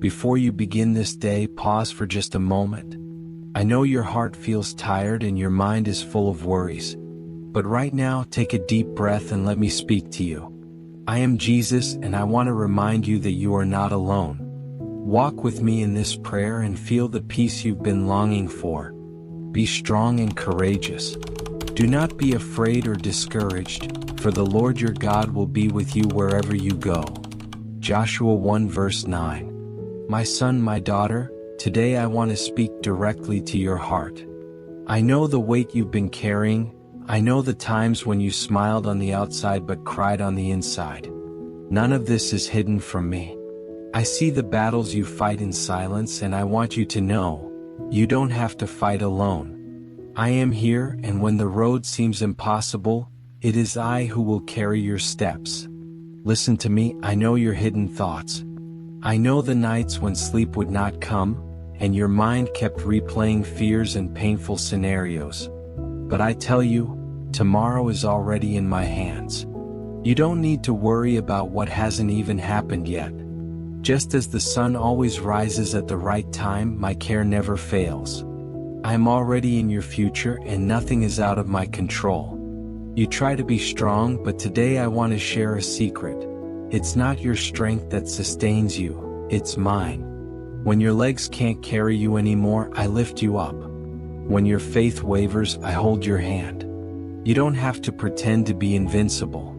Before you begin this day, pause for just a moment. I know your heart feels tired and your mind is full of worries. But right now, take a deep breath and let me speak to you. I am Jesus, and I want to remind you that you are not alone. Walk with me in this prayer and feel the peace you've been longing for. Be strong and courageous. Do not be afraid or discouraged, for the Lord your God will be with you wherever you go. Joshua 1 verse 9. My son, my daughter, today I want to speak directly to your heart. I know the weight you've been carrying. I know the times when you smiled on the outside but cried on the inside. None of this is hidden from me. I see the battles you fight in silence, and I want you to know, you don't have to fight alone. I am here, and when the road seems impossible, it is I who will carry your steps. Listen to me, I know your hidden thoughts. I know the nights when sleep would not come, and your mind kept replaying fears and painful scenarios. But I tell you, tomorrow is already in my hands. You don't need to worry about what hasn't even happened yet. Just as the sun always rises at the right time, my care never fails. I am already in your future, and nothing is out of my control. You try to be strong, but today I want to share a secret. It's not your strength that sustains you, it's mine. When your legs can't carry you anymore, I lift you up. When your faith wavers, I hold your hand. You don't have to pretend to be invincible.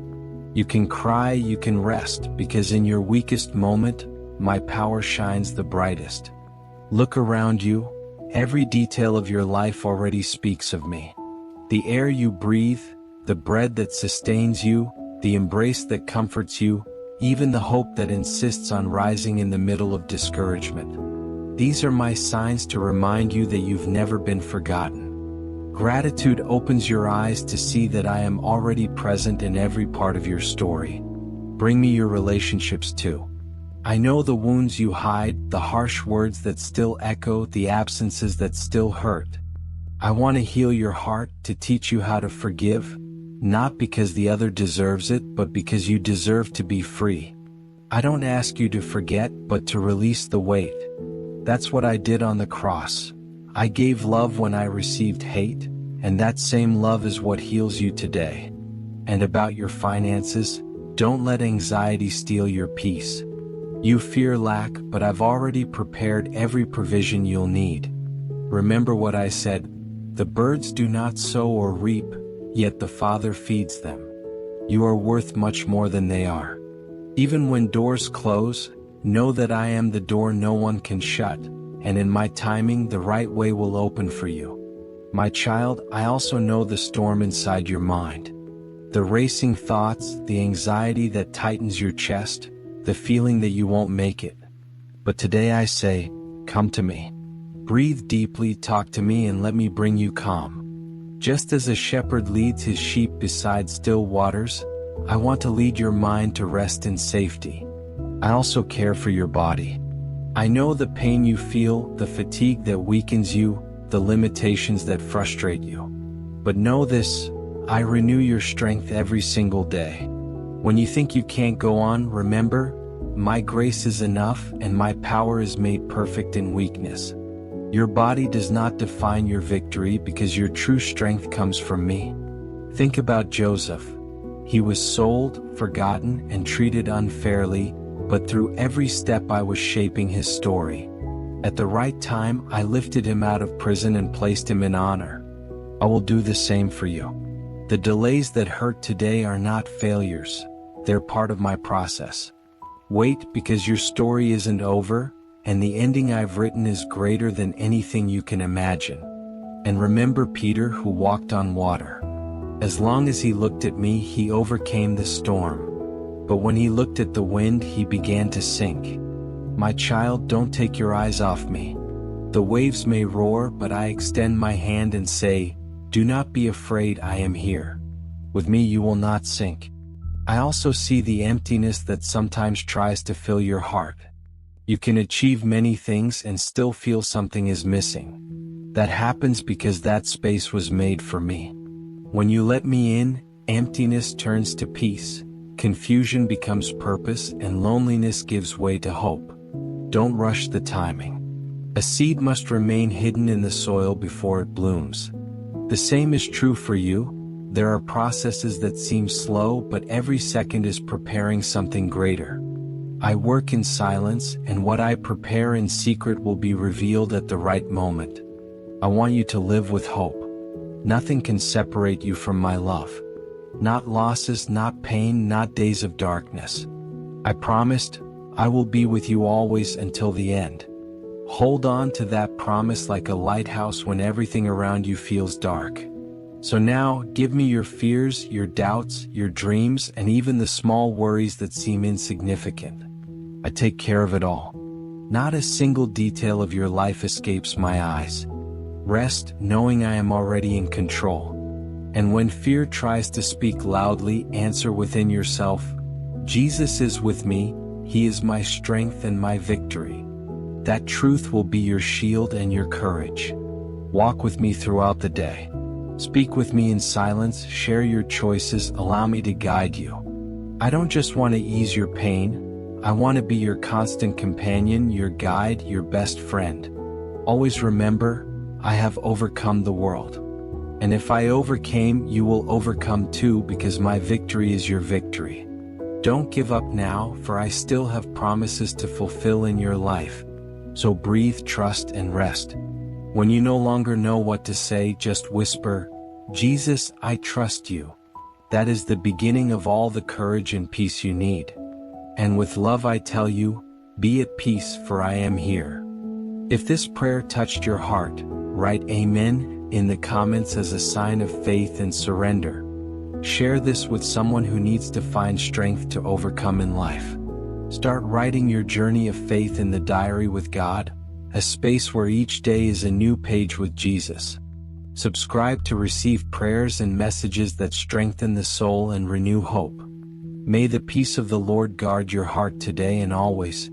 You can cry, you can rest, because in your weakest moment, my power shines the brightest. Look around you, every detail of your life already speaks of me. The air you breathe, the bread that sustains you, the embrace that comforts you, even the hope that insists on rising in the middle of discouragement. These are my signs to remind you that you've never been forgotten. Gratitude opens your eyes to see that I am already present in every part of your story. Bring me your relationships too. I know the wounds you hide, the harsh words that still echo, the absences that still hurt. I want to heal your heart, to teach you how to forgive, not because the other deserves it, but because you deserve to be free. I don't ask you to forget, but to release the weight. That's what I did on the cross. I gave love when I received hate, and that same love is what heals you today. And about your finances, don't let anxiety steal your peace. You fear lack, but I've already prepared every provision you'll need. Remember what I said, the birds do not sow or reap, yet the Father feeds them. You are worth much more than they are. Even when doors close, know that I am the door no one can shut, and in my timing the right way will open for you. My child, I also know the storm inside your mind. The racing thoughts, the anxiety that tightens your chest, the feeling that you won't make it. But today I say, come to me. Breathe deeply, talk to me, and let me bring you calm. Just as a shepherd leads his sheep beside still waters, I want to lead your mind to rest in safety. I also care for your body. I know the pain you feel, the fatigue that weakens you, the limitations that frustrate you. But know this, I renew your strength every single day. When you think you can't go on, remember, my grace is enough and my power is made perfect in weakness. Your body does not define your victory because your true strength comes from me. Think about Joseph. He was sold, forgotten, and treated unfairly, but through every step I was shaping his story. At the right time, I lifted him out of prison and placed him in honor. I will do the same for you. The delays that hurt today are not failures. They're part of my process. Wait, because your story isn't over, and the ending I've written is greater than anything you can imagine. And remember Peter, who walked on water. As long as he looked at me, he overcame the storm. But when he looked at the wind, he began to sink. My child, don't take your eyes off me. The waves may roar, but I extend my hand and say, do not be afraid, I am here. With me you will not sink. I also see the emptiness that sometimes tries to fill your heart. You can achieve many things and still feel something is missing. That happens because that space was made for me. When you let me in, emptiness turns to peace. Confusion becomes purpose, and loneliness gives way to hope. Don't rush the timing. A seed must remain hidden in the soil before it blooms. The same is true for you. There are processes that seem slow, but every second is preparing something greater. I work in silence, and what I prepare in secret will be revealed at the right moment. I want you to live with hope. Nothing can separate you from my love. Not losses, not pain, not days of darkness. I promised, I will be with you always until the end. Hold on to that promise like a lighthouse when everything around you feels dark. So now, give me your fears, your doubts, your dreams, and even the small worries that seem insignificant. I take care of it all. Not a single detail of your life escapes my eyes. Rest, knowing I am already in control. And when fear tries to speak loudly, answer within yourself, Jesus is with me, He is my strength and my victory. That truth will be your shield and your courage. Walk with me throughout the day. Speak with me in silence, share your choices, allow me to guide you. I don't just want to ease your pain, I want to be your constant companion, your guide, your best friend. Always remember, I have overcome the world. And if I overcame, you will overcome too, because my victory is your victory. Don't give up now, for I still have promises to fulfill in your life. So breathe, trust, and rest. When you no longer know what to say, just whisper, Jesus, I trust you. That is the beginning of all the courage and peace you need. And with love I tell you, be at peace, for I am here. If this prayer touched your heart, write Amen in the comments as a sign of faith and surrender. Share this with someone who needs to find strength to overcome in life. Start writing your journey of faith in the diary with God, a space where each day is a new page with Jesus. Subscribe to receive prayers and messages that strengthen the soul and renew hope. May the peace of the Lord guard your heart today and always.